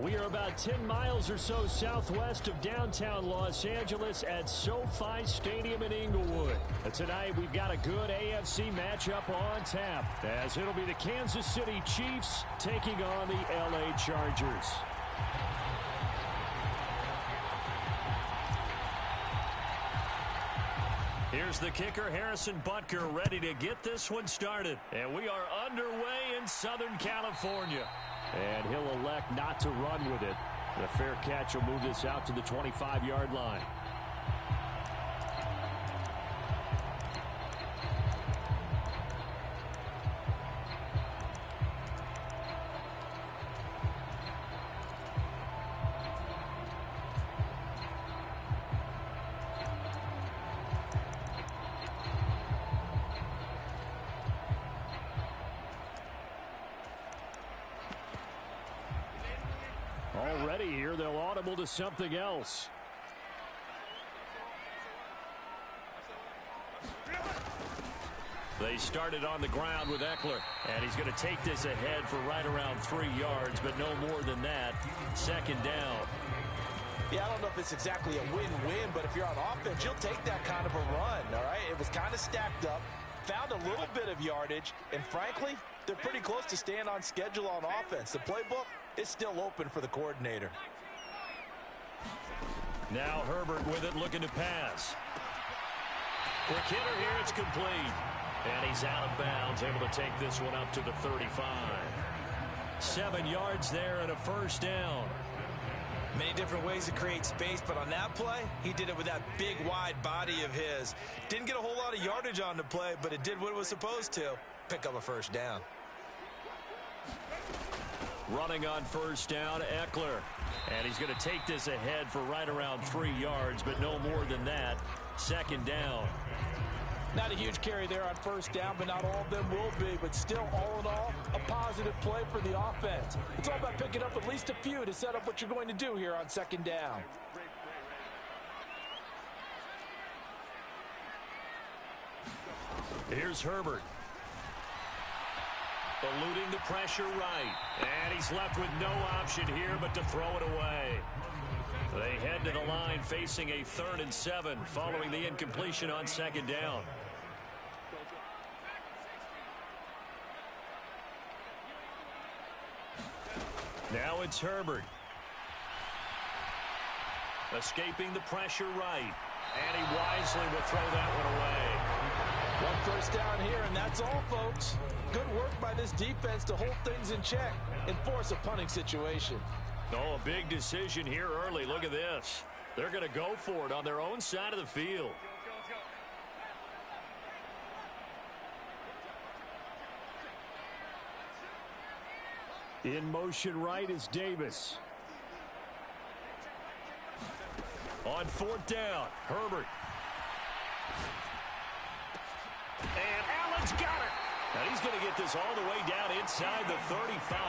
We are about 10 miles or so southwest of downtown Los Angeles at SoFi Stadium in Inglewood. Tonight, we've got a good AFC matchup on tap, as it'll be the Kansas City Chiefs taking on the LA Chargers. Here's the kicker, Harrison Butker, ready to get this one started. And we are underway in Southern California. And he'll elect not to run with it. The fair catch will move this out to the 25-yard line. Already here, they'll audible to something else. They started on the ground with Eckler, and he's going to take this ahead for right around 3 yards, but no more than that. Second down. Yeah, I don't know if it's exactly a win-win, but if you're on offense, you'll take that kind of a run, all right? It was kind of stacked up, found a little bit of yardage, and frankly, they're pretty close to staying on schedule on offense. The playbook is still open for the coordinator. Now Herbert with it, looking to pass. Quick hitter here, it's complete. And he's out of bounds, able to take this one up to the 35. 7 yards there and a first down. Many different ways to create space, but on that play, he did it with that big, wide body of his. Didn't get a whole lot of yardage on the play, but it did what it was supposed to. Pick up a first down. Running on first down, Eckler. And he's going to take this ahead for right around 3 yards, but no more than that. Second down. Not a huge carry there on first down, but not all of them will be. But still, all in all, a positive play for the offense. It's all about picking up at least a few to set up what you're going to do here on second down. Here's Herbert. Eluding the pressure right. And he's left with no option here but to throw it away. They head to the line facing a 3rd and 7 following the incompletion on second down. Now it's Herbert. Escaping the pressure right. And he wisely will throw that one away. One first down here, and that's all, folks. Good work by this defense to hold things in check and force a punting situation. Oh, a big decision here early. Look at this. They're going to go for it on their own side of the field. In motion right is Davis. On 4th down, Herbert. And Allen's got it. And he's going to get this all the way down inside the 35.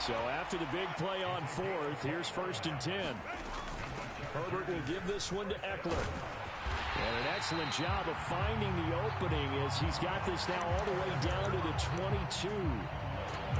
So after the big play on 4th, here's 1st and 10. Herbert will give this one to Eckler. And an excellent job of finding the opening as he's got this now all the way down to the 22.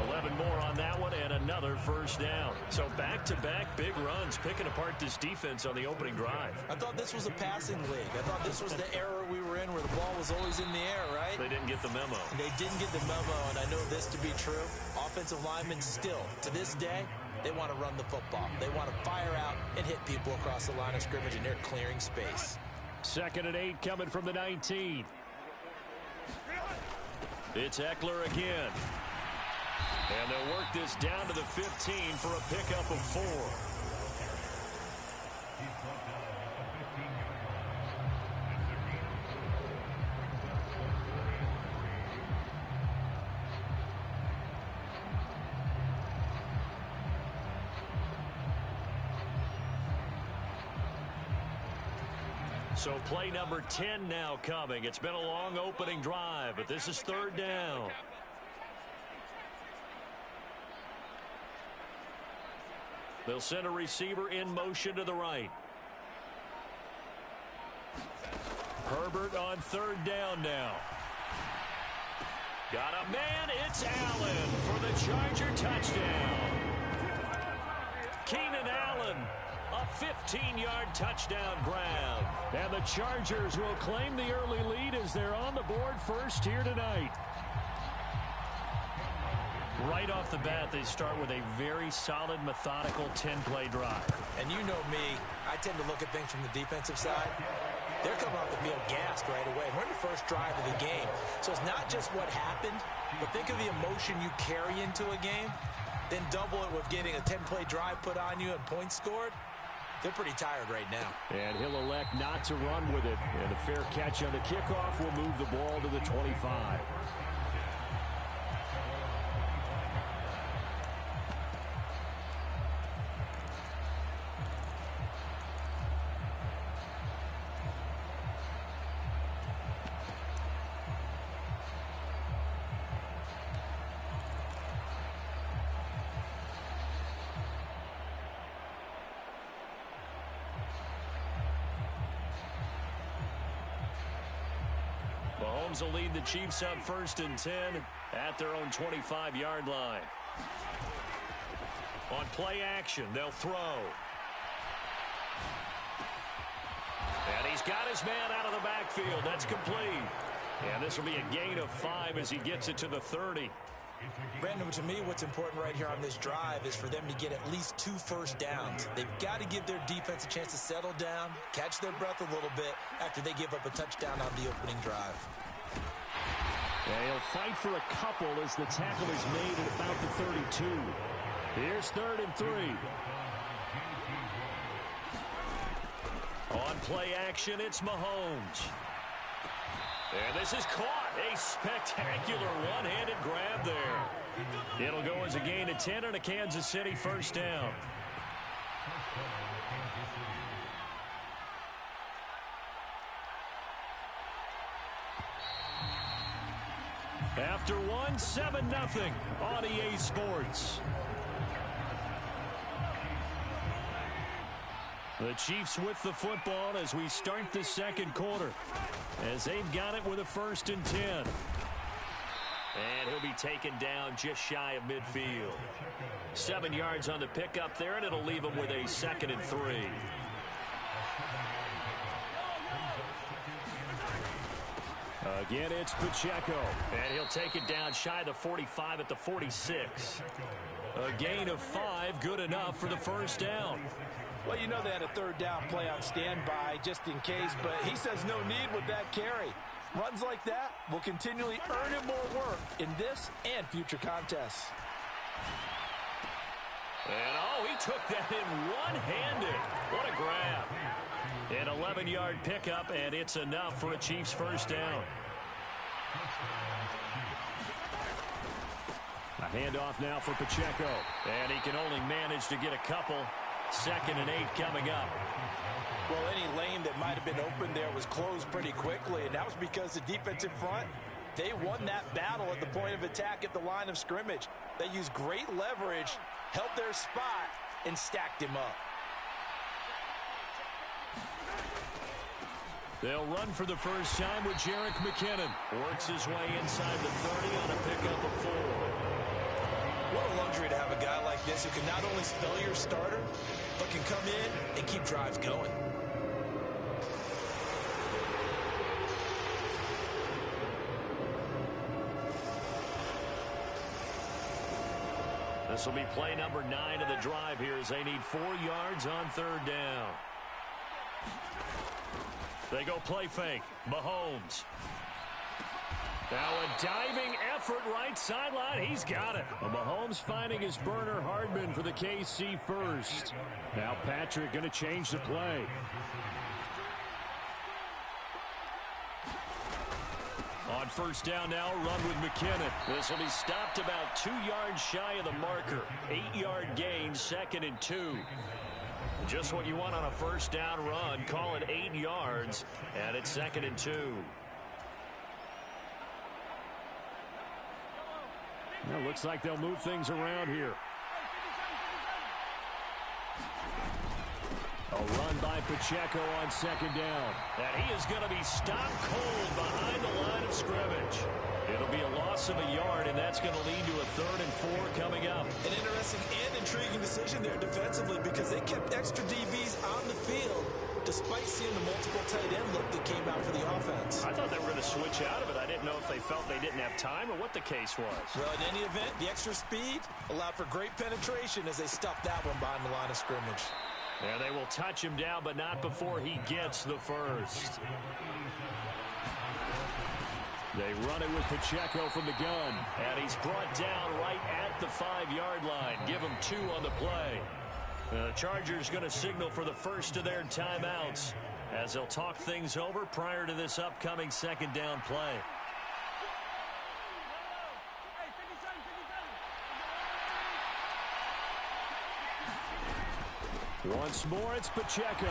11 more on that one and another first down. So back-to-back big runs, picking apart this defense on the opening drive. I thought this was a passing league. I thought this was the era we were in where the ball was always in the air, right? They didn't get the memo. They didn't get the memo, and I know this to be true. Offensive linemen still, to this day, they want to run the football. They want to fire out and hit people across the line of scrimmage, and they're clearing space. 2nd and 8 coming from the 19. It's Eckler again. And they'll work this down to the 15 for a pickup of 4. So play number 10 now coming. It's been a long opening drive, but this is 3rd down. They'll send a receiver in motion to the right. Herbert on 3rd down now. Got a man. It's Allen for the Charger touchdown. Keenan Allen. A 15-yard touchdown grab. And the Chargers will claim the early lead as they're on the board first here tonight. Right off the bat, they start with a very solid, methodical 10-play drive. And you know me, I tend to look at things from the defensive side. They're coming off the field gassed right away. We're in the first drive of the game. So it's not just what happened, but think of the emotion you carry into a game. Then double it with getting a 10-play drive put on you and points scored. They're pretty tired right now. And he'll elect not to run with it. And a fair catch on the kickoff will move the ball to the 25. Mahomes will lead the Chiefs up 1st and 10 at their own 25-yard line. On play action, they'll throw. And he's got his man out of the backfield. That's complete. And this will be a gain of 5 as he gets it to the 30. Brandon, to me, what's important right here on this drive is for them to get at least 2 first downs. They've got to give their defense a chance to settle down, catch their breath a little bit after they give up a touchdown on the opening drive. Yeah, he'll fight for a couple as the tackle is made at about the 32. Here's 3rd and 3. On play action, it's Mahomes. And this is caught. A spectacular one-handed grab there. It'll go as a gain of 10 and a Kansas City first down. After 1, 7-0 on EA Sports. The Chiefs with the football as we start the second quarter, as they've got it with a 1st and 10. And he'll be taken down just shy of midfield. 7 yards on the pickup there, and it'll leave him with a 2nd and 3. Again, it's Pacheco. And he'll take it down shy of the 45 at the 46. A gain of 5, good enough for the first down. Well, you know they had a 3rd down play on standby just in case, but he says no need with that carry. Runs like that will continually earn him more work in this and future contests. And, oh, he took that in one-handed. What a grab. An 11-yard pickup, and it's enough for a Chiefs first down. A handoff now for Pacheco. And he can only manage to get a couple. 2nd and 8 coming up. Well, any lane that might have been open there was closed pretty quickly, and that was because the defensive front, they won that battle at the point of attack at the line of scrimmage. They used great leverage, held their spot, and stacked him up. They'll run for the first time with Jerick McKinnon. Works his way inside the 30 on a pickup of 4. What a luxury to have a guy like this who can not only spell your starter, but can come in and keep drives going. This will be play number 9 of the drive here as they need 4 yards on 3rd down. They go play fake. Mahomes. Now a diving effort right sideline. He's got it. Well, Mahomes finding his burner Hardman for the KC first. Now Patrick going to change the play. On first down now, run with McKinnon. This will be stopped about 2 yards shy of the marker. 8-yard gain, 2nd and 2. Just what you want on a first down run. Call it 8 yards, and it's 2nd and 2. Well, looks like they'll move things around here. A run by Pacheco on 2nd down. And he is going to be stopped cold behind the line of scrimmage. It'll be a loss of a yard, and that's going to lead to a 3rd and 4 coming up. An interesting and intriguing decision there defensively because they kept extra DBs on the field despite seeing the multiple tight end look that came out for the offense. I thought they were going to switch out of it. I didn't know if they felt they didn't have time or what the case was. Well, in any event, the extra speed allowed for great penetration as they stuffed that one behind the line of scrimmage. And they will touch him down, but not before he gets the first. They run it with Pacheco from the gun. And he's brought down right at the 5-yard line. Give him 2 on the play. The Chargers going to signal for the first of their timeouts as they'll talk things over prior to this upcoming 2nd down play. Once more, it's Pacheco.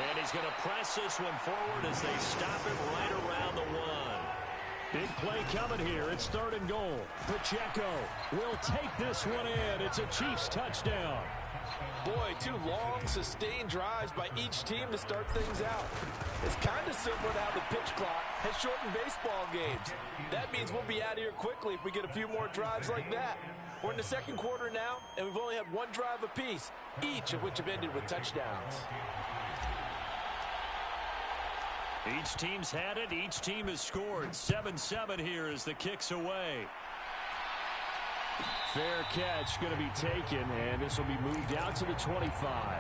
And he's going to press this one forward as they stop him right around the 1. Big play coming here. It's 3rd and goal. Pacheco will take this one in. It's a Chiefs touchdown. Boy, 2 long, sustained drives by each team to start things out. It's kind of similar to how the pitch clock has shortened baseball games. That means we'll be out of here quickly if we get a few more drives like that. We're in the 2nd quarter now, and we've only had 1 drive apiece, each of which have ended with touchdowns. Each team's had it. Each team has scored. 7-7 here as the kick's away. Fair catch going to be taken, and this will be moved out to the 25.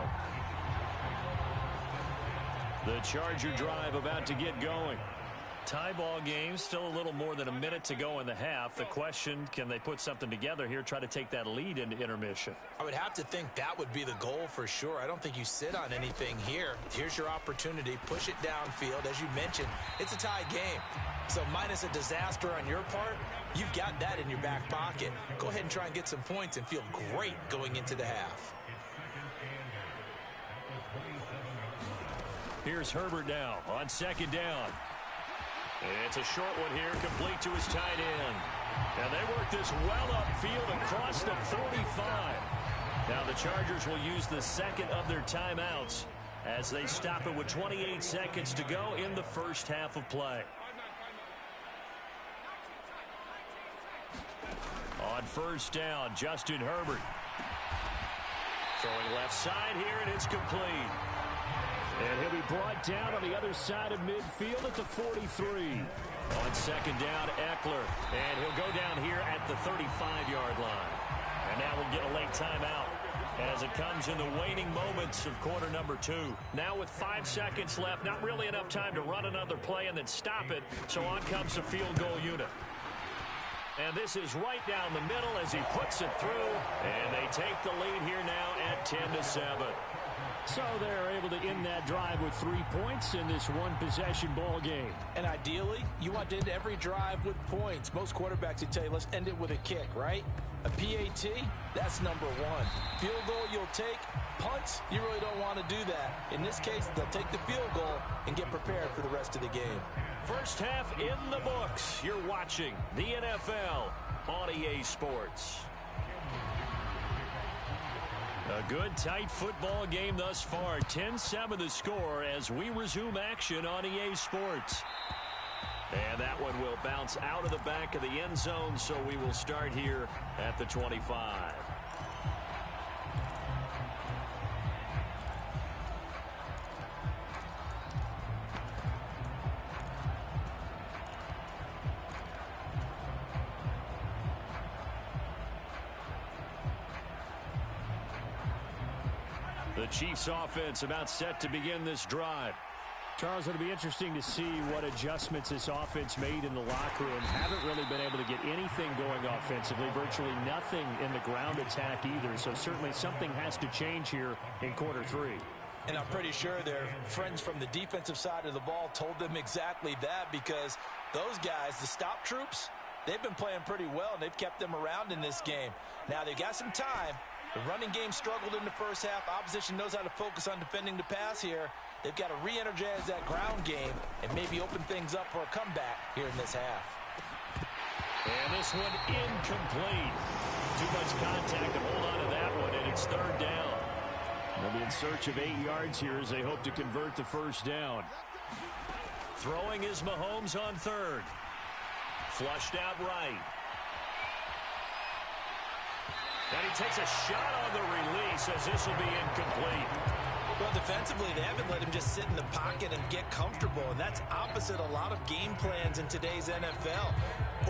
The Charger drive about to get going. Tie ball game, still a little more than a minute to go in the half. The question, can they put something together here, try to take that lead into intermission? I would have to think that would be the goal for sure. I don't think you sit on anything here. Here's your opportunity. Push it downfield. As you mentioned, it's a tie game. So minus a disaster on your part, you've got that in your back pocket. Go ahead and try and get some points and feel great going into the half. Here's Herbert now on 2nd down. It's a short one here, complete to his tight end. And they work this well upfield across the 45. Now the Chargers will use the 2nd of their timeouts as they stop it with 28 seconds to go in the first half of play. On 1st down, Justin Herbert. Throwing left side here, and it's complete. And he'll be brought down on the other side of midfield at the 43. On 2nd down, Eckler. And he'll go down here at the 35-yard line. And now we'll get a late timeout as it comes in the waning moments of quarter number 2. Now with 5 seconds left, not really enough time to run another play and then stop it. So on comes the field goal unit. And this is right down the middle as he puts it through. And they take the lead here now at 10-7. So they're able to end that drive with 3 points in this one-possession ball game. And ideally, you want to end every drive with points. Most quarterbacks would tell you, let's end it with a kick, right? A PAT, that's number 1. Field goal you'll take. Punts, you really don't want to do that. In this case, they'll take the field goal and get prepared for the rest of the game. First half in the books. You're watching the NFL on EA Sports. A good, tight football game thus far. 10-7 the score as we resume action on EA Sports. And that one will bounce out of the back of the end zone, so we will start here at the 25. The Chiefs offense about set to begin this drive. Charles, it'll be interesting to see what adjustments this offense made in the locker room. Haven't really been able to get anything going offensively. Virtually nothing in the ground attack either. So certainly something has to change here in quarter 3. And I'm pretty sure their friends from the defensive side of the ball told them exactly that, because those guys, the stop troops, they've been playing pretty well, and they've kept them around in this game. Now, they've got some time. The running game struggled in the first half. Opposition knows how to focus on defending the pass here. They've got to re-energize that ground game and maybe open things up for a comeback here in this half. And this one incomplete. Too much contact to hold on to that one, and it's 3rd down. They'll be in search of 8 yards here as they hope to convert the first down. Throwing is Mahomes on 3rd. flushed out right. And he takes a shot on the release as this will be incomplete. Well, defensively, they haven't let him just sit in the pocket and get comfortable, and that's opposite a lot of game plans in today's NFL.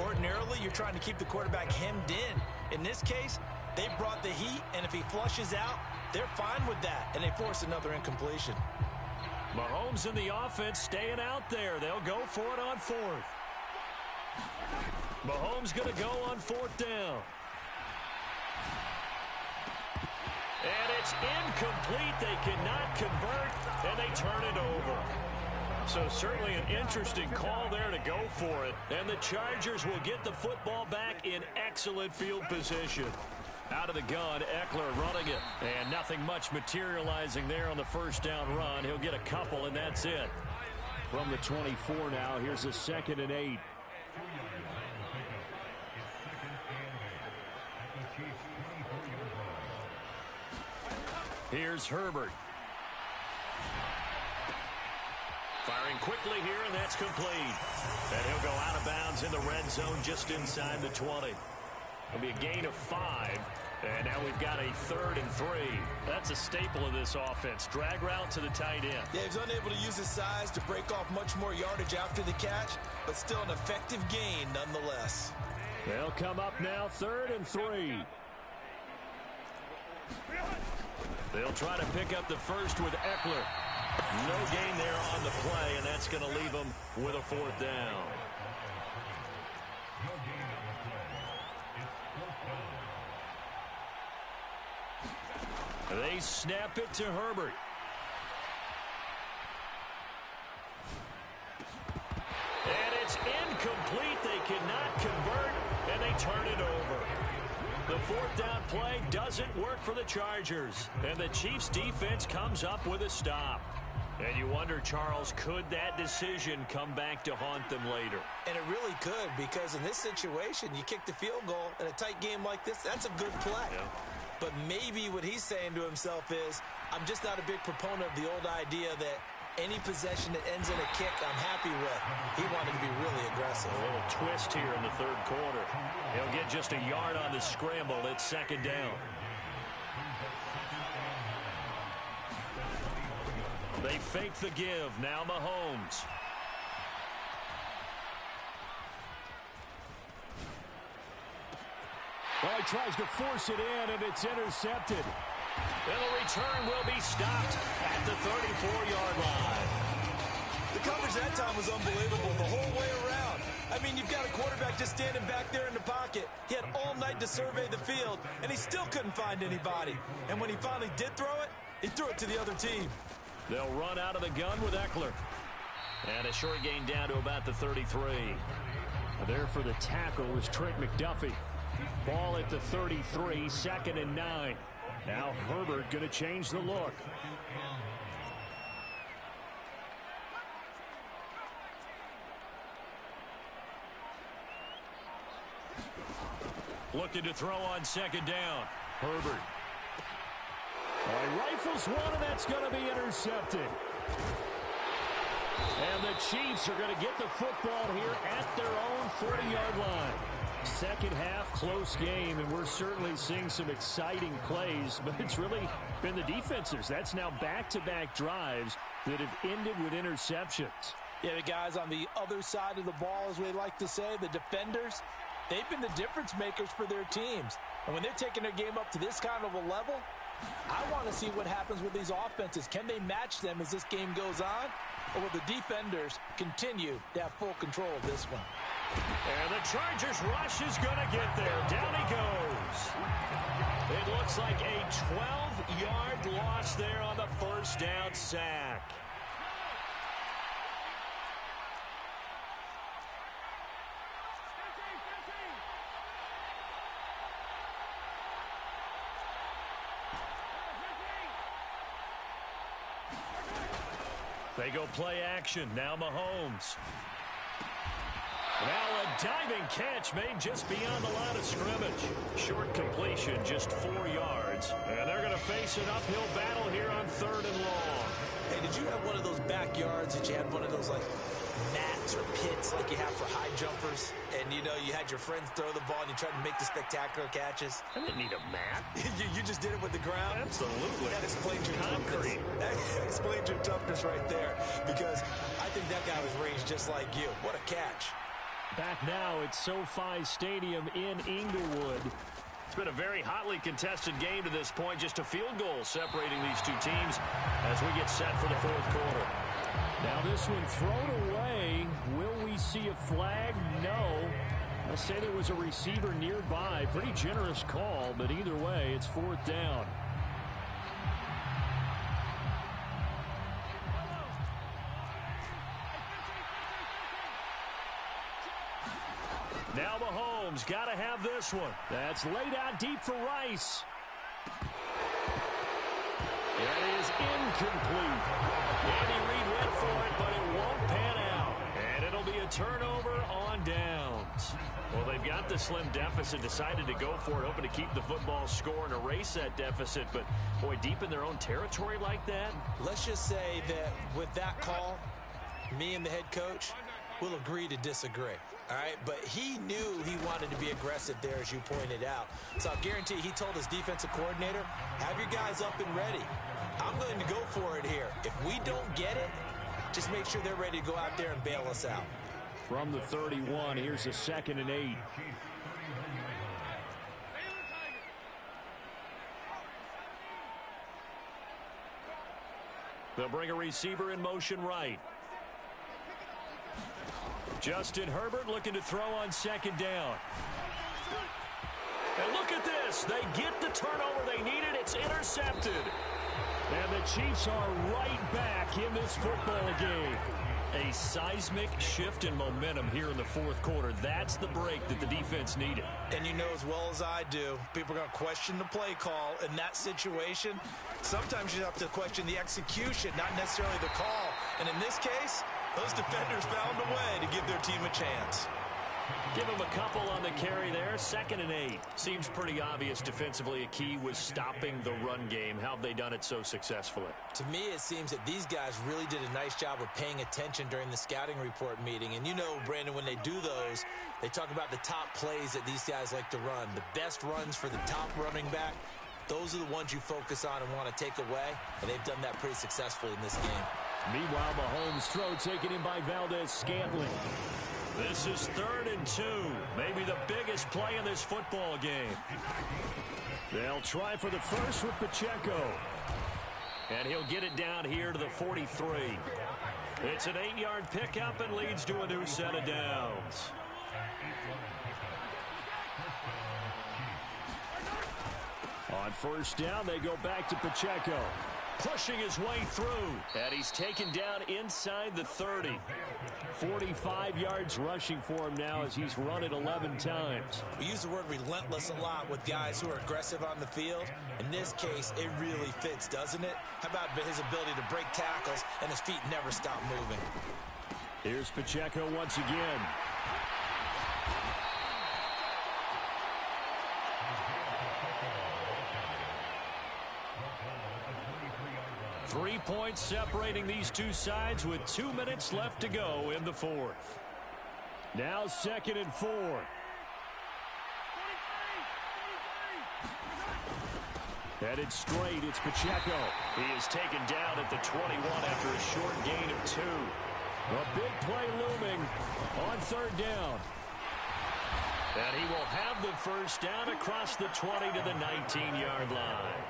Ordinarily, you're trying to keep the quarterback hemmed in. In this case, they brought the heat, and if he flushes out, they're fine with that, and they force another incompletion. Mahomes and the offense staying out there. They'll go for it on fourth. Mahomes going to go on fourth down. And it's incomplete. They cannot convert, and they turn it over. So certainly an interesting call there to go for it. And the Chargers will get the football back in excellent field position. Out of the gun, Eckler running it. And nothing much materializing there on the first down run. He'll get a couple, and that's it. From the 24 now, here's a 2nd and 8. Here's Herbert. Firing quickly here, and that's complete. And he'll go out of bounds in the red zone just inside the 20. It'll be a gain of 5. And now we've got a 3rd and 3. That's a staple of this offense. Drag route to the tight end. Yeah, he's unable to use his size to break off much more yardage after the catch, but still an effective gain nonetheless. They'll come up now 3rd and 3. They'll try to pick up the first with Eckler. No gain there on the play, and that's going to leave them with a 4th down. They snap it to Herbert. And it's incomplete. They cannot convert, and they turn it over. The 4th down play doesn't work for the Chargers. And the Chiefs' defense comes up with a stop. And you wonder, Charles, could that decision come back to haunt them later? And it really could, because in this situation, you kick the field goal in a tight game like this, that's a good play. Yeah. But maybe what he's saying to himself is, I'm just not a big proponent of the old idea that any possession that ends in a kick, I'm happy with. He wanted to be really aggressive. A little twist here in the 3rd quarter. He'll get just a yard on the scramble. It's 2nd down. They fake the give. Now Mahomes. Well, he tries to force it in, and it's intercepted. And the return will be stopped at the 34-yard line. The coverage that time was unbelievable the whole way around. I mean, you've got a quarterback just standing back there in the pocket. He had all night to survey the field, and he still couldn't find anybody. And when he finally did throw it, he threw it to the other team. They'll run out of the gun with Eckler. And a short gain down to about the 33. There for the tackle was Trent McDuffie. Ball at the 33, 2nd and 9. Now Herbert going to change the look. Looking to throw on 2nd down. Herbert. Rifles one, and that's going to be intercepted. And the Chiefs are going to get the football here at their own 40-yard line. Second half, close game, and we're certainly seeing some exciting plays, but it's really been the defenses. That's now back-to-back drives that have ended with interceptions. Yeah, the guys on the other side of the ball, as we like to say, the defenders, they've been the difference makers for their teams. And when they're taking their game up to this kind of a level, I want to see what happens with these offenses. Can they match them as this game goes on? Or will the defenders continue to have full control of this one? And the Chargers rush is going to get there. Down he goes. It looks like a 12-yard loss there on the first down sack. They go play action. Now Mahomes. Now a diving catch made just beyond the line of scrimmage. Short completion, just 4 yards. And they're going to face an uphill battle here on 3rd and long. Hey, did you have one of those backyards that you had one of those, like, mats or pits like you have for high jumpers? And, you know, you had your friends throw the ball and you tried to make the spectacular catches? I didn't need a mat. you just did it with the ground? Absolutely. That explains your concrete. That explains your toughness right there, because I think that guy was raised just like you. What a catch. Back now at SoFi Stadium in Inglewood. It's been a very hotly contested game to this point. Just a field goal separating these two teams as we get set for the fourth quarter. Now this one thrown away. Will we see a flag? No. I'll say there was a receiver nearby. Pretty generous call, but either way, it's fourth down. Now Mahomes got to have this one. That's laid out deep for Rice. That is incomplete. Andy Reid went for it, but it won't pan out. And it'll be a turnover on downs. Well, they've got the slim deficit, decided to go for it, hoping to keep the football score and erase that deficit. But, boy, deep in their own territory like that. Let's just say that with that call, me and the head coach will agree to disagree. All right, but he knew he wanted to be aggressive there, as you pointed out. So I'll guarantee he told his defensive coordinator, have your guys up and ready. I'm going to go for it here. If we don't get it, just make sure they're ready to go out there and bail us out. From the 31, here's a 2nd and 8. They'll bring a receiver in motion right. Justin Herbert looking to throw on 2nd down. And look at this. They get the turnover they needed. It's intercepted. And the Chiefs are right back in this football game. A seismic shift in momentum here in the fourth quarter. That's the break that the defense needed. And you know as well as I do, people are going to question the play call in that situation. Sometimes you have to question the execution, not necessarily the call. And in this case, those defenders found a way to give their team a chance. Give them a couple on the carry there. 2nd and 8. Seems pretty obvious defensively. A key was stopping the run game. How have they done it so successfully? To me, it seems that these guys really did a nice job of paying attention during the scouting report meeting. And you know, Brandon, when they do those, they talk about the top plays that these guys like to run. The best runs for the top running back. Those are the ones you focus on and want to take away. And they've done that pretty successfully in this game. Meanwhile, Mahomes' throw taken in by Valdez-Scantling. This is 3rd and 2. Maybe the biggest play in this football game. They'll try for the first with Pacheco. And he'll get it down here to the 43. It's an 8-yard pickup and leads to a new set of downs. On 1st down, they go back to Pacheco. Pushing his way through. And he's taken down inside the 30. 45 yards rushing for him now as he's run it 11 times. We use the word relentless a lot with guys who are aggressive on the field. In this case, it really fits, doesn't it? How about his ability to break tackles and his feet never stop moving? Here's Pacheco once again. Three points separating these two sides with 2 minutes left to go in the fourth. Now 2nd and 4. Headed straight, it's Pacheco. He is taken down at the 21 after a short gain of 2. A big play looming on 3rd down. And he will have the first down across the 20 to the 19-yard line.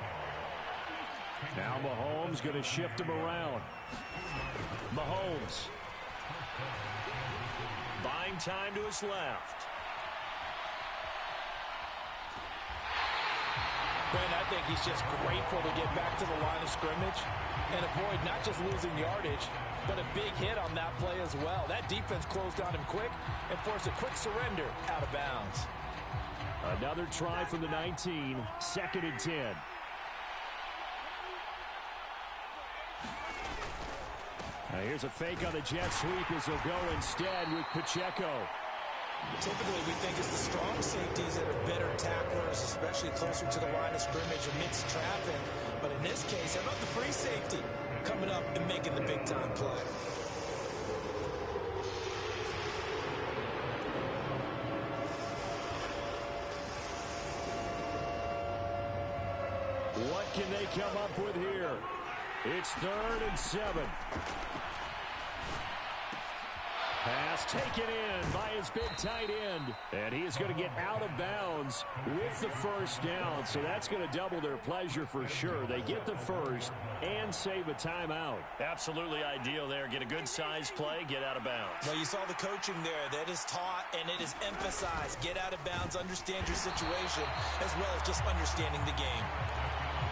Now Mahomes going to shift him around. Mahomes. Buying time to his left. Brent, I think he's just grateful to get back to the line of scrimmage and avoid not just losing yardage, but a big hit on that play as well. That defense closed on him quick and forced a quick surrender out of bounds. Another try from the 19, 2nd and 10. Now here's a fake on the jet sweep as he'll go instead with Pacheco. Typically, we think it's the strong safeties that are better tacklers, especially closer to the line of scrimmage amidst traffic. But in this case, how about the free safety? coming up and making the big-time play. What can they come up with here? It's 3rd and 7. Pass taken in by his big tight end. And he is going to get out of bounds with the first down. So that's going to double their pleasure for sure. They get the first and save a timeout. Absolutely ideal there. Get a good size play, get out of bounds. Well, you saw the coaching there. That is taught and it is emphasized. Get out of bounds, understand your situation, as well as just understanding the game.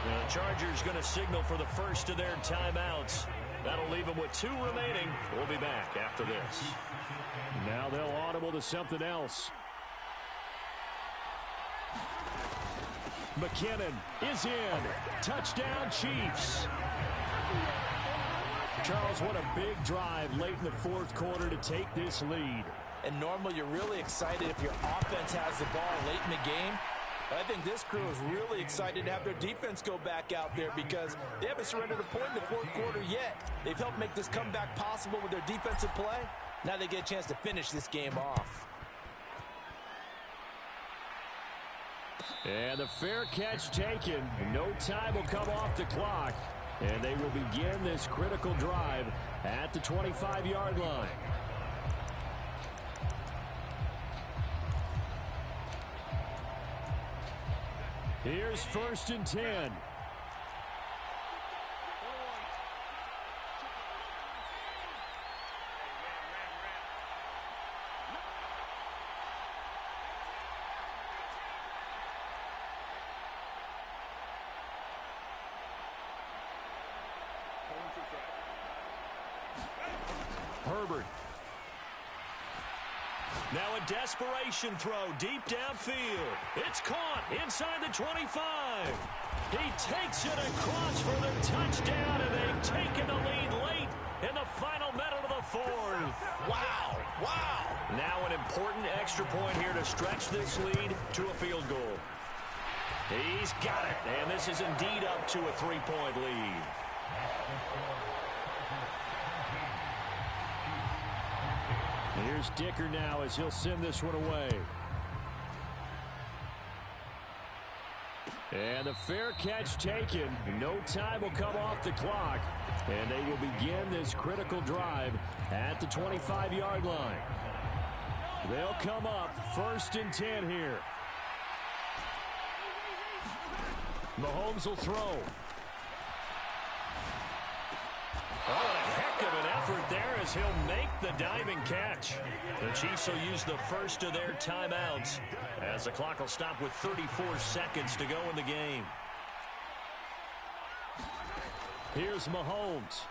The Chargers going to signal for the first of their timeouts. That'll leave them with 2 remaining. We'll be back after this. Now they'll audible to something else. McKinnon is in. Touchdown, Chiefs. Charles, what a big drive late in the 4th quarter to take this lead. And normally you're really excited if your offense has the ball late in the game. I think this crew is really excited to have their defense go back out there because they haven't surrendered a point in the 4th quarter yet. They've helped make this comeback possible with their defensive play. Now they get a chance to finish this game off. And the fair catch taken. No time will come off the clock. And they will begin this critical drive at the 25-yard line. Here's 1st and 10. Herbert. Now a desperation throw deep downfield. It's caught inside the 25. He takes it across for the touchdown, and they've taken the lead late in the final minute of the 4th. Wow, wow. Now an important extra point here to stretch this lead to a field goal. He's got it, and this is indeed up to a 3-point lead. Here's Dicker now as he'll send this one away. And the fair catch taken. No time will come off the clock. And they will begin this critical drive at the 25-yard line. They'll come up 1st and 10 here. Mahomes will throw. Oh, a heck of an effort there as he'll make the diving catch. The Chiefs will use the first of their timeouts as the clock will stop with 34 seconds to go in the game. Here's Mahomes.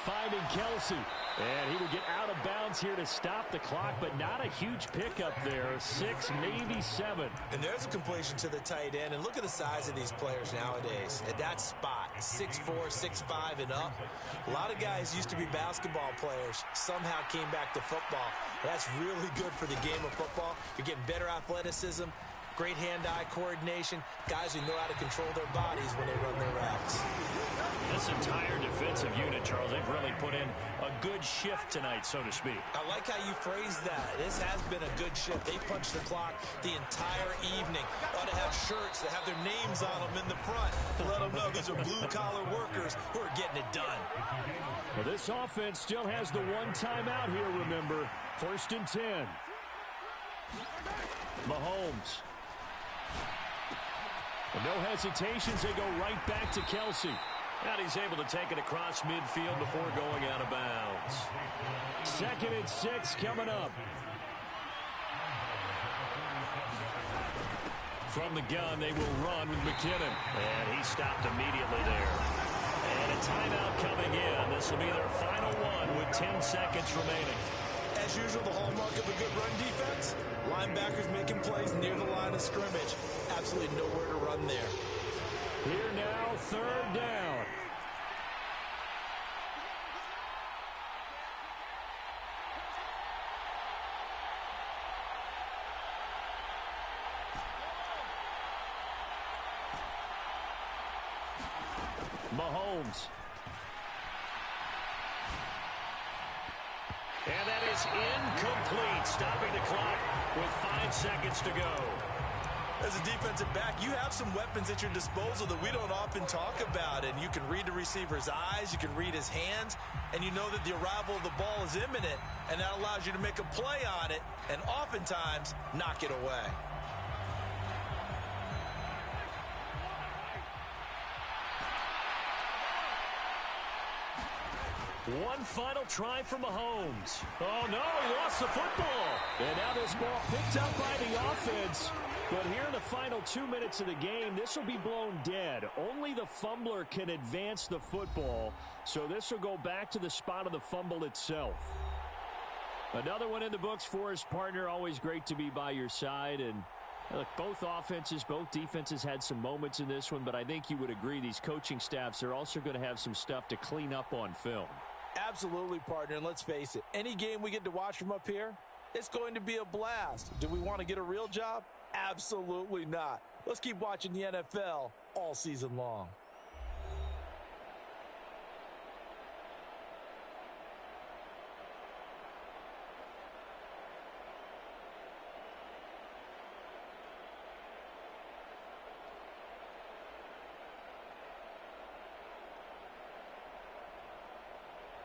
Finding Kelsey. And he will get out of bounds here to stop the clock, but not a huge pickup there. 6, maybe 7. And there's a completion to the tight end. And look at the size of these players nowadays. At that spot, 6'4", 6'5", and up. A lot of guys used to be basketball players, somehow came back to football. That's really good for the game of football. You're getting better athleticism, great hand-eye coordination, guys who know how to control their bodies when they run their routes. This entire defensive unit, Charles, they've really put in a good shift tonight, so to speak. I like how you phrased that. This has been a good shift. They punched the clock the entire evening. Ought to have shirts that have their names on them in the front to let them know these are blue-collar workers who are getting it done. Well, this offense still has the one timeout here, remember. 1st and 10. Mahomes. And no hesitations, they go right back to Kelsey. And he's able to take it across midfield before going out of bounds. 2nd and 6 coming up. From the gun, they will run with McKinnon. And he stopped immediately there. And a timeout coming in. This will be their final one with 10 seconds remaining. As usual, the hallmark of a good run defense, linebackers making plays near the line of scrimmage. Absolutely nowhere to run there. Here now, 3rd down. Mahomes. And that is incomplete, stopping the clock with 5 seconds to go. As a defensive back, you have some weapons at your disposal that we don't often talk about. And you can read the receiver's eyes, you can read his hands, and you know that the arrival of the ball is imminent, and that allows you to make a play on it and oftentimes knock it away. One final try for Mahomes. Oh, no, he lost the football. And now this ball picked up by the offense. But here in the final 2 minutes of the game, this will be blown dead. Only the fumbler can advance the football. So this will go back to the spot of the fumble itself. Another one in the books for his partner. Always great to be by your side. And look, both offenses, both defenses had some moments in this one. But I think you would agree these coaching staffs are also going to have some stuff to clean up on film. Absolutely, partner, and let's face it, any game we get to watch from up here, it's going to be a blast. Do we want to get a real job? Absolutely not. Let's keep watching the NFL all season long.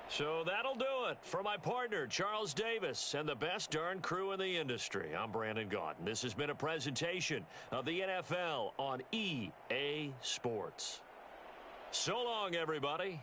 So that'll do it for my partner, Charles Davis, and the best darn crew in the industry. I'm Brandon Gaudin. This has been a presentation of the NFL on EA Sports. So long, everybody.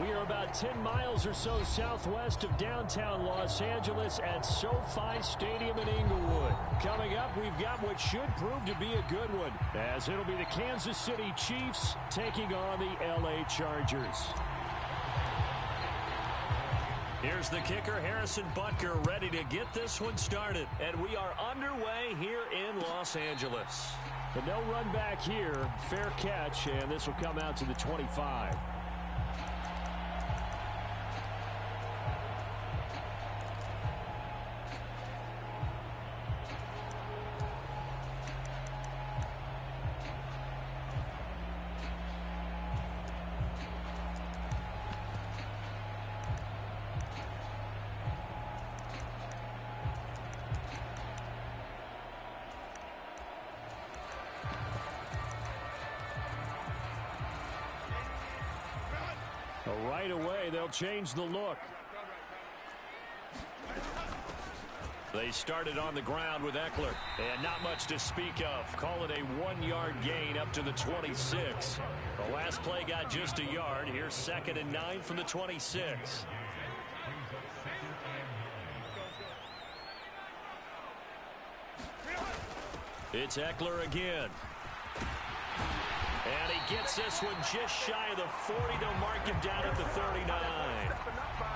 We are about 10 miles or so southwest of downtown Los Angeles at SoFi Stadium in Inglewood. Coming up, we've got what should prove to be a good one, as it'll be the Kansas City Chiefs taking on the LA Chargers. Here's the kicker, Harrison Butker, ready to get this one started. And we are underway here in Los Angeles. But no run back here. Fair catch, and this will come out to the 25. Right away, they'll change the look. They started on the ground with Eckler, and not much to speak of. Call it a 1-yard gain up to the 26. The last play got just a yard. Here's 2nd and 9 from the 26. It's Eckler again. And he gets this one just shy of the 40. They'll mark him down at the 39.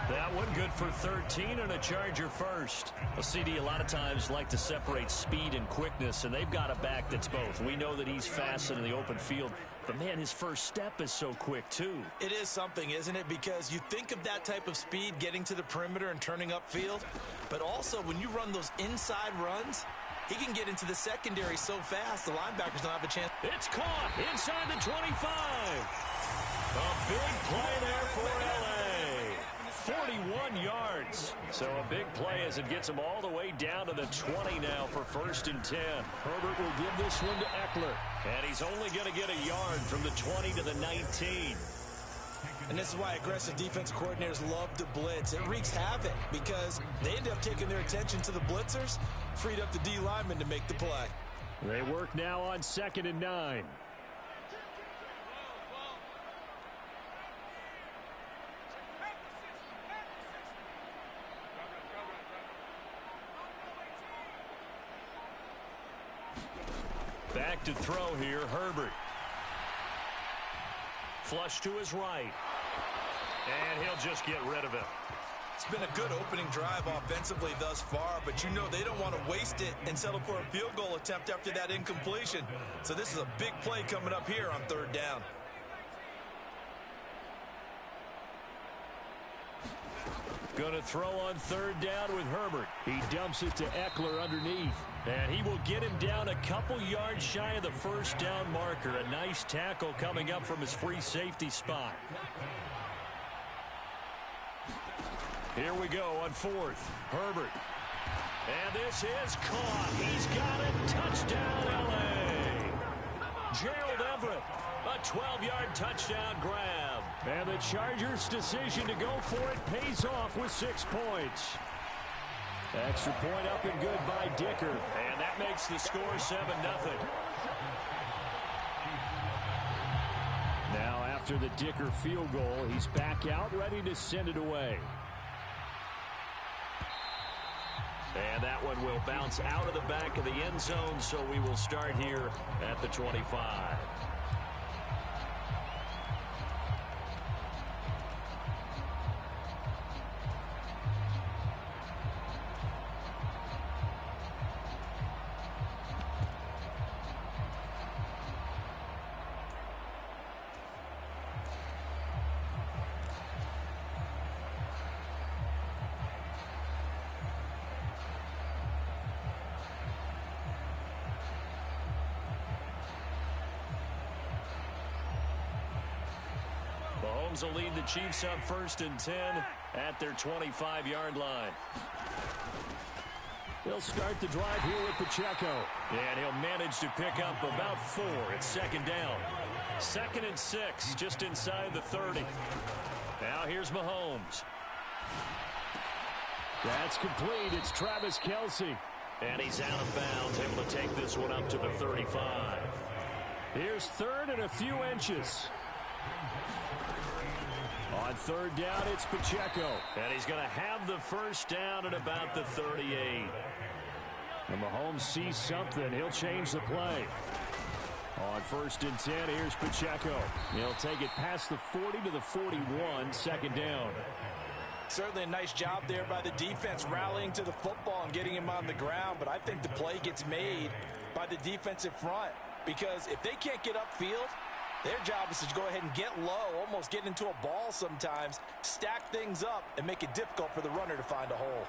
That one good for 13 and a Charger first. Well, CD a lot of times like to separate speed and quickness, and they've got a back that's both. We know that he's fast in the open field, but, man, his first step is so quick, too. It is something, isn't it? Because you think of that type of speed getting to the perimeter and turning upfield, but also when you run those inside runs, he can get into the secondary so fast, the linebackers don't have a chance. It's caught inside the 25. A big play there for L.A. 41 yards. So a big play as it gets him all the way down to the 20 now for 1st and 10. Herbert will give this one to Eckler. And he's only going to get a yard from the 20 to the 19. And this is why aggressive defensive coordinators love to blitz. It wreaks havoc because they end up taking their attention to the blitzers, freed up the D lineman to make the play. They work now on 2nd and 9. Back to throw here, Herbert. Flush to his right. And he'll just get rid of it. It's been a good opening drive offensively thus far, but you know they don't want to waste it and settle for a field goal attempt after that incompletion. So this is a big play coming up here on 3rd down. Going to throw on 3rd down with Herbert. He dumps it to Eckler underneath. And he will get him down a couple yards shy of the 1st down marker. A nice tackle coming up from his free safety spot. Here we go on 4th. Herbert. And this is caught. He's got it. Touchdown, L.A. Gerald Everett. A 12-yard touchdown grab. And the Chargers' decision to go for it pays off with 6 points. Extra point up and good by Dicker. And that makes the score 7-0. Now after the Dicker field goal, he's back out ready to send it away. And that one will bounce out of the back of the end zone, so we will start here at the 25. Mahomes will lead the Chiefs up 1st and 10 at their 25-yard line. He'll start the drive here with Pacheco. And he'll manage to pick up about 4 at 2nd down. 2nd and 6, just inside the 30. Now here's Mahomes. That's complete. It's Travis Kelce. And he's out of bounds, able to take this one up to the 35. Here's 3rd and a few inches. On 3rd down, it's Pacheco. And he's going to have the 1st down at about the 38. And Mahomes sees something. He'll change the play. On 1st and 10, here's Pacheco. He'll take it past the 40 to the 41, 2nd down. Certainly a nice job there by the defense rallying to the football and getting him on the ground, but I think the play gets made by the defensive front. because if they can't get upfield, their job is to go ahead and get low, almost get into a ball sometimes, stack things up, and make it difficult for the runner to find a hole.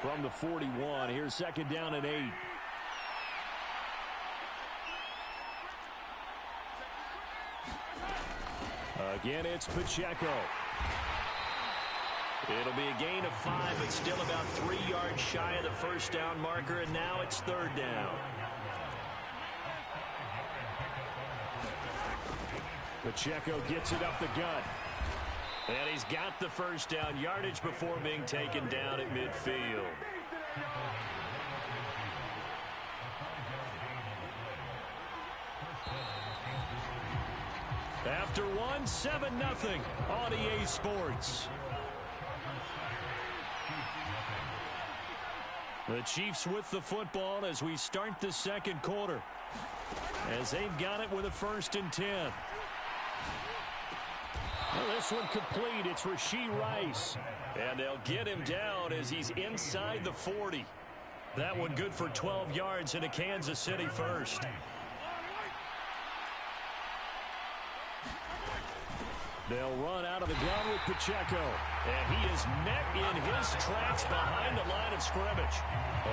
From the 41, here's second down and 8. Again, it's Pacheco. It'll be a gain of 5, but still about 3 yards shy of the first down marker, and now it's third down. Pacheco gets it up the gut. And he's got the first down yardage before being taken down at midfield. After one, 7-0 on EA Sports. The Chiefs with the football as we start the second quarter, as they've got it with a 1st and 10. Well, this one complete. It's Rashee Rice. And they'll get him down as he's inside the 40. That one good for 12 yards and a Kansas City first. They'll run out of the gun with Pacheco. And he is met in his tracks behind the line of scrimmage.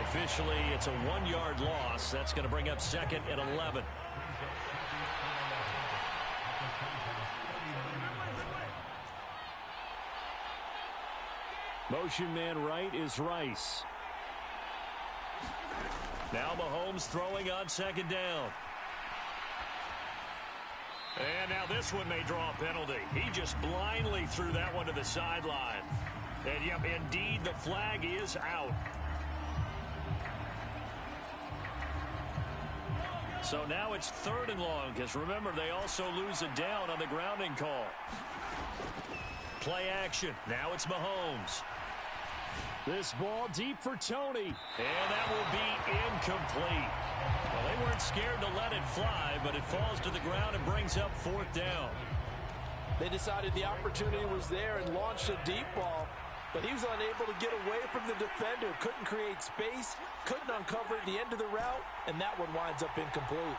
Officially, it's a 1-yard loss. That's going to bring up 2nd and 11. Motion man right is Rice. Now Mahomes throwing on 2nd down. And now this one may draw a penalty. He just blindly threw that one to the sideline. And, yep, indeed, the flag is out. So now it's 3rd and long, because remember, they also lose a down on the grounding call. Play action. Now it's Mahomes. This ball deep for Tony. And that will be incomplete. Well, they weren't scared to let it fly, but it falls to the ground and brings up 4th down. They decided the opportunity was there and launched a deep ball, but he was unable to get away from the defender. Couldn't create space, couldn't uncover the end of the route, and that one winds up incomplete.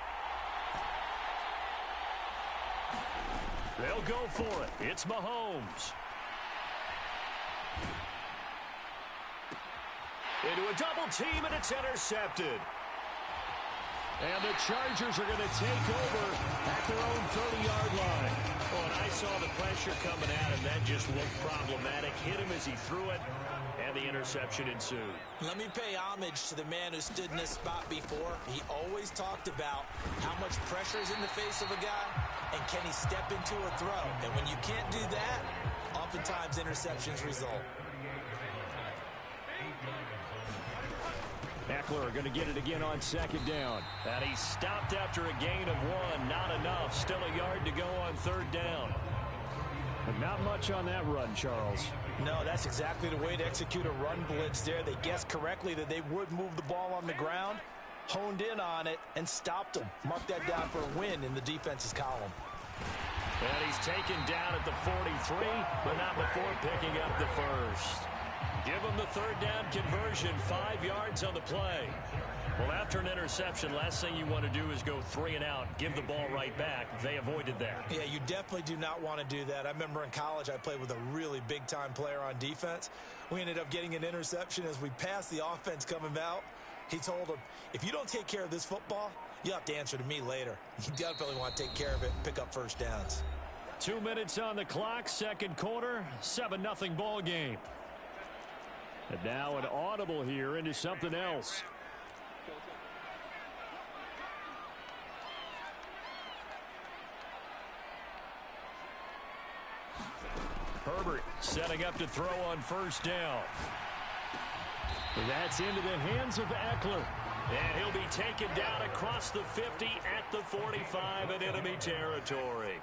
They'll go for it. It's Mahomes. Into a double team, and it's intercepted. And the Chargers are going to take over at their own 30-yard line. Oh, and I saw the pressure coming at him. That just looked problematic. Hit him as he threw it, and the interception ensued. Let me pay homage to the man who stood in this spot before. He always talked about how much pressure is in the face of a guy, and can he step into a throw. And when you can't do that, oftentimes interceptions result. Eckler going to get it again on 2nd down. And he stopped after a gain of 1. Not enough. Still a yard to go on 3rd down. But not much on that run, Charles. No, that's exactly the way to execute a run blitz there. They guessed correctly that they would move the ball on the ground, honed in on it, and stopped them. Mark that down for a win in the defense's column. And he's taken down at the 43, but not before picking up the first. Give him the 3rd down conversion, 5 yards on the play. Well, after an interception, last thing you want to do is go 3 and out, give the ball right back. They avoided that. Yeah, you definitely do not want to do that. I remember in college I played with a really big-time player on defense. We ended up getting an interception as we passed the offense coming out. He told him, if you don't take care of this football, you have to answer to me later. You definitely want to take care of it and pick up first downs. 2 minutes on the clock, second quarter, 7-0 ball game. And now an audible here into something else. Herbert setting up to throw on 1st down. That's into the hands of Eckler. And he'll be taken down across the 50 at the 45 in enemy territory.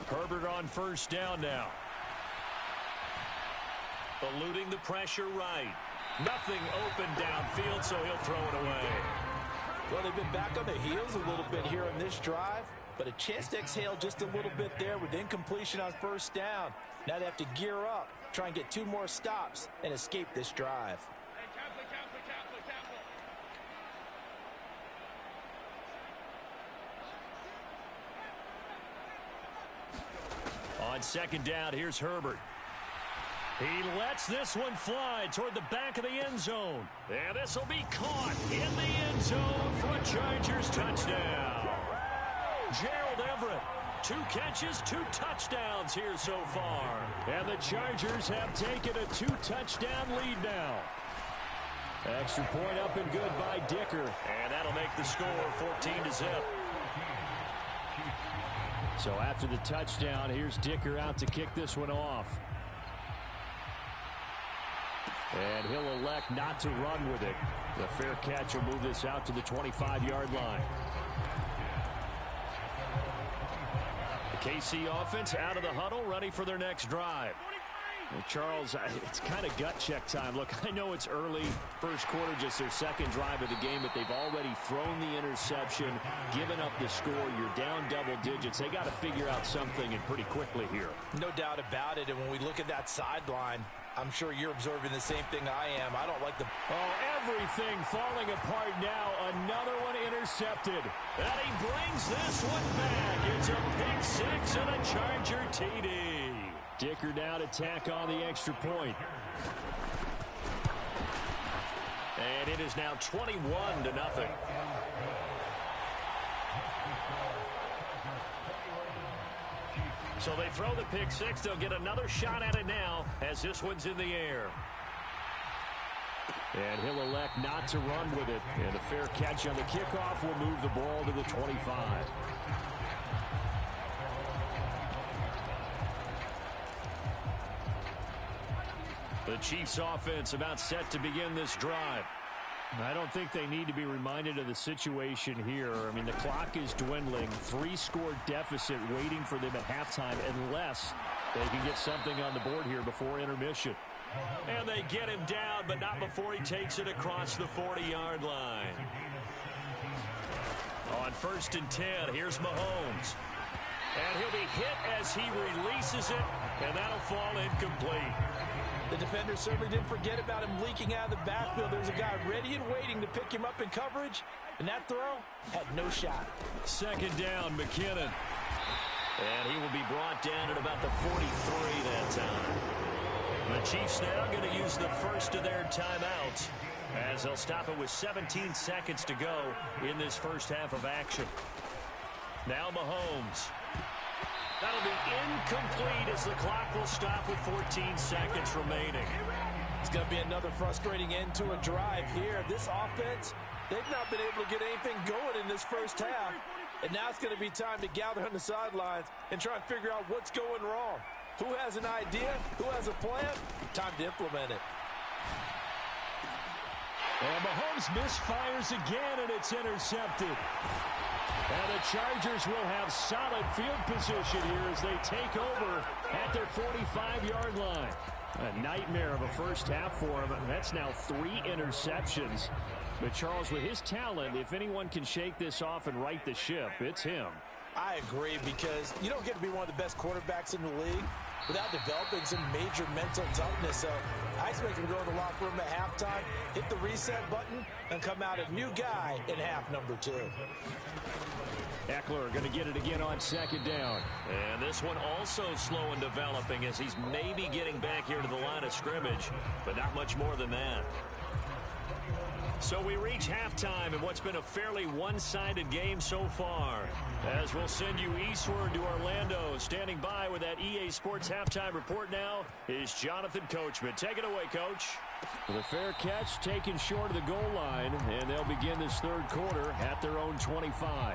Herbert on 1st down now. Eluding the pressure right. Nothing open downfield, so he'll throw it away. Well, they've been back on their heels a little bit here on this drive, but a chance to exhale just a little bit there with incompletion on first down. Now they have to gear up, try and get 2 more stops, and escape this drive. On second down, here's Herbert. He lets this one fly toward the back of the end zone. And this will be caught in the end zone for a Chargers touchdown. Gerald Everett, 2 catches, 2 touchdowns here so far. And the Chargers have taken a 2-touchdown lead now. Extra point up and good by Dicker. And that'll make the score 14-0. So after the touchdown, here's Dicker out to kick this one off. And he'll elect not to run with it. The fair catch will move this out to the 25-yard line. The KC offense out of the huddle, ready for their next drive. Well, Charles, it's kind of gut check time. Look, I know it's early, first quarter, just their second drive of the game, but they've already thrown the interception, given up the score. You're down double digits. They got to figure out something, and pretty quickly here. No doubt about it, and when we look at that sideline, I'm sure you're observing the same thing I am. I don't like the... Oh, everything falling apart now. Another one intercepted. And he brings this one back. It's a pick 6 and a Charger TD. Dicker now to tack on the extra point. And it is now 21-0. So they throw the pick 6. They'll get another shot at it now as this one's in the air. And he'll elect not to run with it. And a fair catch on the kickoff will move the ball to the 25. The Chiefs offense about set to begin this drive. I don't think they need to be reminded of the situation here. I mean, the clock is dwindling. 3-score deficit waiting for them at halftime unless they can get something on the board here before intermission. And they get him down, but not before he takes it across the 40-yard line. On 1st and 10, here's Mahomes. And he'll be hit as he releases it, and that'll fall incomplete. The defender certainly didn't forget about him leaking out of the backfield. There's a guy ready and waiting to pick him up in coverage, and that throw had no shot. Second down, McKinnon. And he will be brought down at about the 43 that time. The Chiefs now going to use the first of their timeouts as they'll stop it with 17 seconds to go in this first half of action. Now Mahomes. That'll be incomplete as the clock will stop with 14 seconds remaining. It's going to be another frustrating end to a drive here. This offense, they've not been able to get anything going in this first half. And now it's going to be time to gather on the sidelines and try and figure out what's going wrong. Who has an idea? Who has a plan? Time to implement it. And Mahomes misfires again, and it's intercepted. And the Chargers will have solid field position here as they take over at their 45-yard line. A nightmare of a first half for him. That's now 3 interceptions. But Charles, with his talent, if anyone can shake this off and right the ship, it's him. I agree, because you don't get to be one of the best quarterbacks in the league without developing some major mental toughness. So I expect him to go in the locker room at halftime, hit the reset button, and come out a new guy in half number 2. Eckler going to get it again on second down. And this one also slow in developing as he's maybe getting back here to the line of scrimmage, but not much more than that. So we reach halftime in what's been a fairly one-sided game so far. As we'll send you eastward to Orlando. Standing by with that EA Sports halftime report now is Jonathan Coachman. Take it away, Coach. The fair catch taken short of the goal line, and they'll begin this third quarter at their own 25.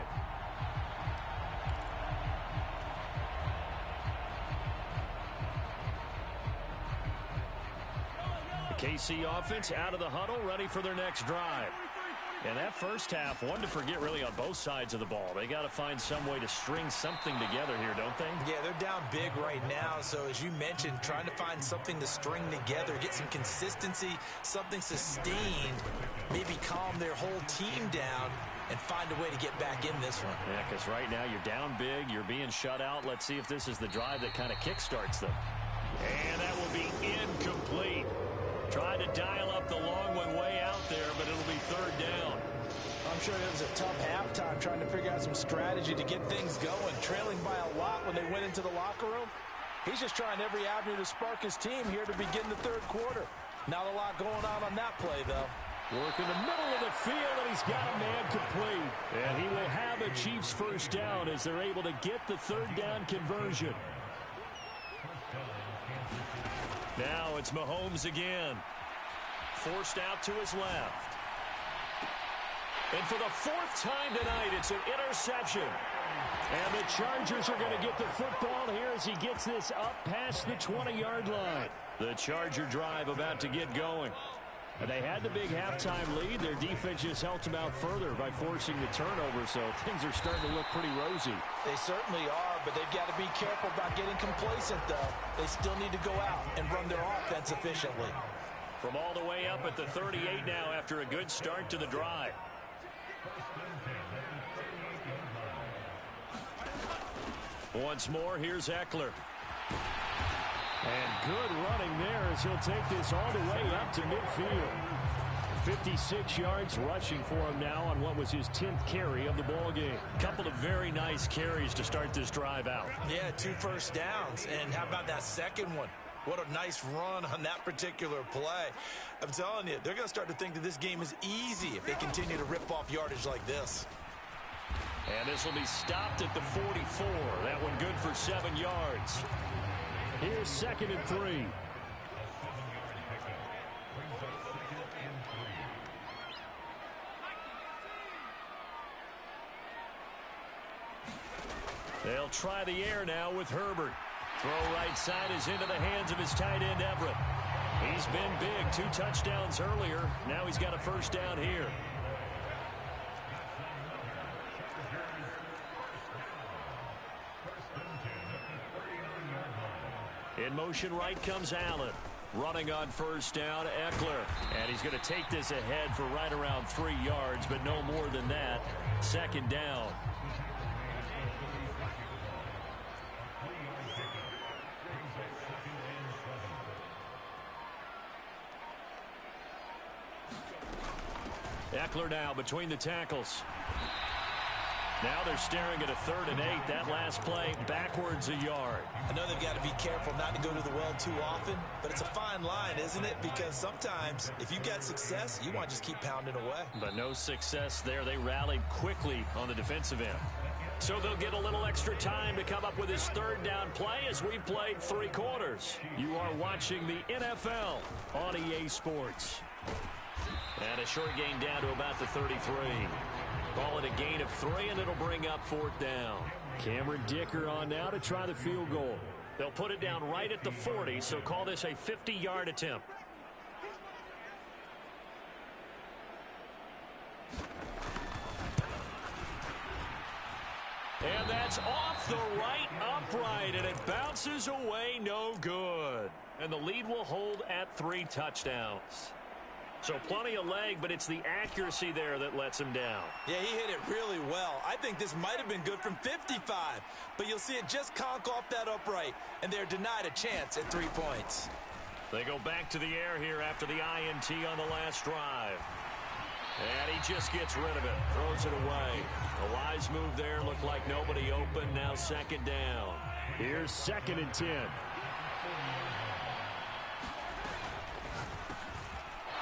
KC offense out of the huddle, ready for their next drive. And that first half, one to forget really on both sides of the ball. They got to find some way to string something together here, don't they? Yeah, they're down big right now. So as you mentioned, trying to find something to string together, get some consistency, something sustained, maybe calm their whole team down and find a way to get back in this one. Yeah, because right now you're down big, you're being shut out. Let's see if this is the drive that kind of kickstarts them. And that will be incomplete. Trying to dial up the long one way out there, but it'll be third down. I'm sure it was a tough halftime trying to figure out some strategy to get things going. Trailing by a lot when they went into the locker room. He's just trying every avenue to spark his team here to begin the third quarter. Not a lot going on that play, though. Work in the middle of the field, and he's got a man complete. And he will have a Chiefs first down as they're able to get the third down conversion. Now it's Mahomes again. Forced out to his left. And for the fourth time tonight, it's an interception. And the Chargers are going to get the football here as he gets this up past the 20-yard line. The Charger drive about to get going. And they had the big halftime lead. Their defense just helped them out further by forcing the turnover, so things are starting to look pretty rosy. They certainly are, but they've got to be careful about getting complacent, though. They still need to go out and run their offense efficiently. From all the way up at the 38 now after a good start to the drive. Once more, here's Eckler. And good running there as he'll take this all the way up to midfield. 56 yards rushing for him now on what was his 10th carry of the ball game. Couple of very nice carries to start this drive out. Yeah, 2 first downs. And how about that second one? What a nice run on that particular play. I'm telling you, they're going to start to think that this game is easy if they continue to rip off yardage like this. And this will be stopped at the 44. That one good for 7 yards. Here's 2nd and 3. They'll try the air now with Herbert. Throw right side is into the hands of his tight end, Everett. He's been big. 2 touchdowns earlier. Now he's got a first down here. In motion right comes Allen. Running on first down, Eckler. And he's going to take this ahead for right around 3 yards, but no more than that. 2nd down. Eckler now between the tackles. Now they're staring at a 3rd and 8. That last play backwards a yard. I know they've got to be careful not to go to the well too often, but it's a fine line, isn't it? Because sometimes if you got success, you want to just keep pounding away. But no success there. They rallied quickly on the defensive end. So they'll get a little extra time to come up with his 3rd down play as we've played 3 quarters. You are watching the NFL on EA Sports. And a short gain down to about the 33. Call it a gain of 3, and it'll bring up 4th down. Cameron Dicker on now to try the field goal. They'll put it down right at the 40, so call this a 50-yard attempt. And that's off the right upright, and it bounces away no good. And the lead will hold at 3 touchdowns. So plenty of leg, but it's the accuracy there that lets him down. Yeah, he hit it really well. I think this might have been good from 55, but you'll see it just conk off that upright, and they're denied a chance at 3 points. They go back to the air here after the INT on the last drive. And he just gets rid of it, throws it away. A wise move there, looked like nobody open, now 2nd down. Here's 2nd and 10.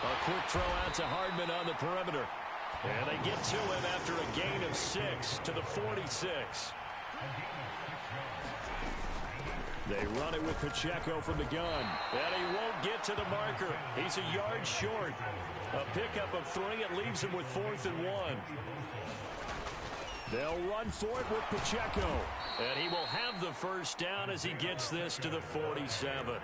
A quick throw out to Hardman on the perimeter. And they get to him after a gain of 6 to the 46. They run it with Pacheco from the gun. And he won't get to the marker. He's a yard short. A pickup of 3. It leaves him with 4th and 1. They'll run for it with Pacheco. And he will have the first down as he gets this to the 47.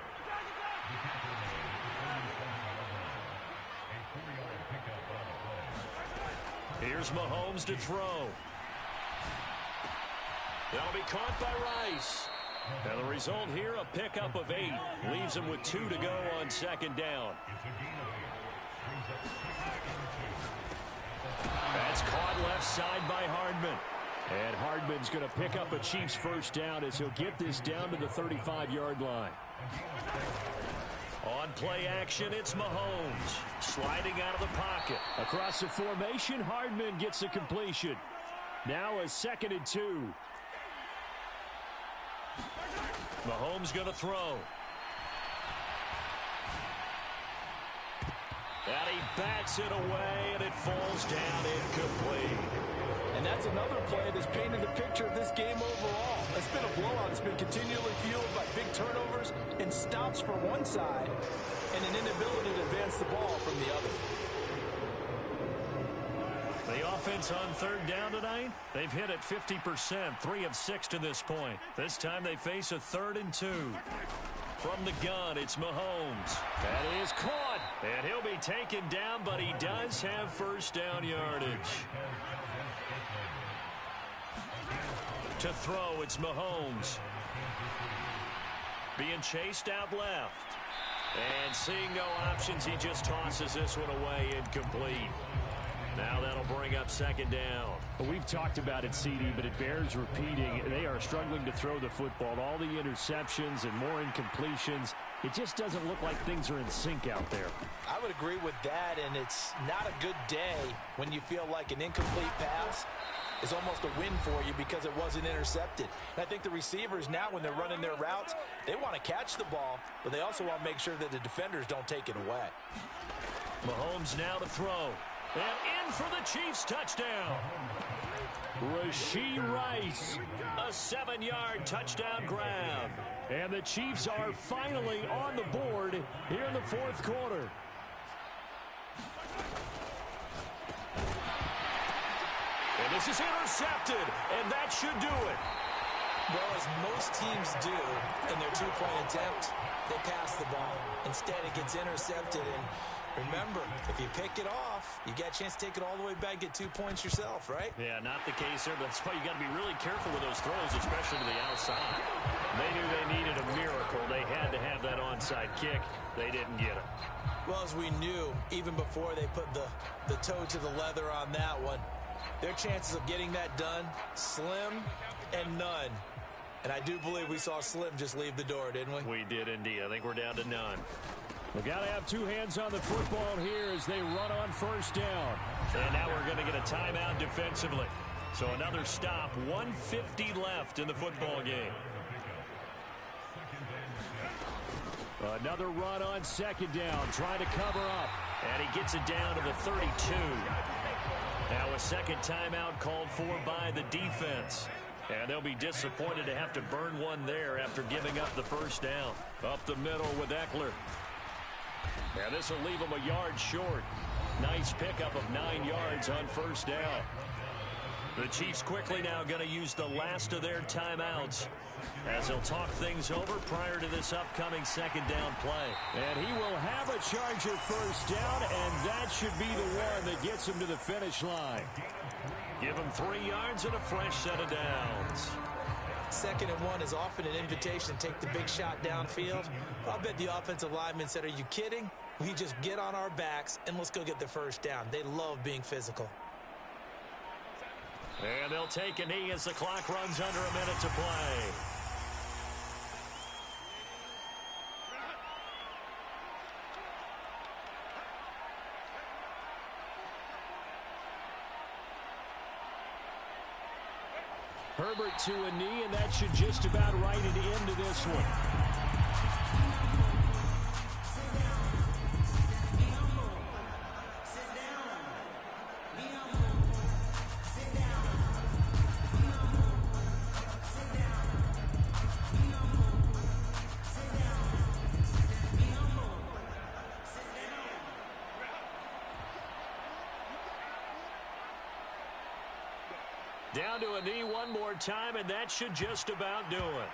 Here's Mahomes to throw. That'll be caught by Rice. And the result here, a pickup of 8. Leaves him with 2 to go on second down. That's caught left side by Hardman. And Hardman's going to pick up a Chiefs first down as he'll get this down to the 35-yard line. On play action, it's Mahomes. Sliding out of the pocket. Across the formation, Hardman gets a completion. Now a 2nd and 2. Mahomes going to throw. And he bats it away, and it falls down incomplete. And that's another play that's painted the picture of this game overall. It's been a blowout. It's been continually fueled by big turnovers and stops for one side and an inability to advance the ball from the other. The offense on 3rd down tonight, they've hit it 50%, 3 of 6 to this point. This time they face a 3rd and 2. From the gun, it's Mahomes. That is caught. And he'll be taken down, but he does have first down yardage. To throw, it's Mahomes. Being chased out left. And seeing no options, he just tosses this one away incomplete. Now that'll bring up 2nd down. Well, we've talked about it, CD, but it bears repeating. They are struggling to throw the football. All the interceptions and more incompletions. It just doesn't look like things are in sync out there. I would agree with that, and it's not a good day when you feel like an incomplete pass is almost a win for you because it wasn't intercepted. And I think the receivers now, when they're running their routes, they want to catch the ball, but they also want to make sure that the defenders don't take it away. Mahomes now to throw. And in for the Chiefs touchdown. Rashee Rice. A 7-yard touchdown grab. And the Chiefs are finally on the board here in the 4th quarter. And this is intercepted, and that should do it. Well, as most teams do in their 2-point attempt, they pass the ball. Instead, it gets intercepted, and remember, if you pick it off, you get a chance to take it all the way back, get 2 points yourself, right? Yeah, not the case there, but that's why you got to be really careful with those throws, especially to the outside. They knew they needed a miracle. They had to have that onside kick. They didn't get it. Well, as we knew, even before they put the toe to the leather on that one, their chances of getting that done, slim and none. And I do believe we saw Slim just leave the door, didn't we? We did indeed. I think we're down to none. We got to have 2 hands on the football here as they run on first down. And now we're going to get a timeout defensively. So another stop, 1:50 left in the football game. Another run on 2nd down, trying to cover up. And he gets it down to the 32. Now a 2nd timeout called for by the defense. And they'll be disappointed to have to burn one there after giving up the first down. Up the middle with Eckler. And this will leave them a yard short. Nice pickup of 9 yards on first down. The Chiefs quickly now going to use the last of their timeouts as they'll talk things over prior to this upcoming 2nd down play. And he will have a Charger first down, and that should be the one that gets him to the finish line. Give him 3 yards and a fresh set of downs. 2nd and 1 is often an invitation to take the big shot downfield. I'll bet the offensive lineman said, are you kidding? We just get on our backs and let's go get the first down. They love being physical. And they'll take a knee as the clock runs under a minute to play. Herbert to a knee, and that should just about write it into this one. Down to a knee one more time, and that should just about do it.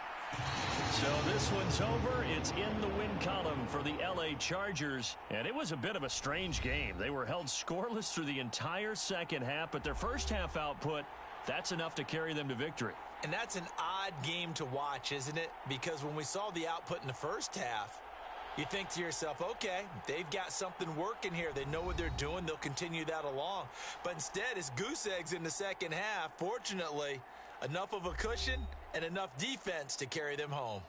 So this one's over. It's in the win column for the L.A. Chargers. And it was a bit of a strange game. They were held scoreless through the entire second half, but their first half output, that's enough to carry them to victory. And that's an odd game to watch, isn't it? Because when we saw the output in the first half, you think to yourself, okay, they've got something working here. They know what they're doing. They'll continue that along. But instead, it's goose eggs in the second half. Fortunately, enough of a cushion and enough defense to carry them home.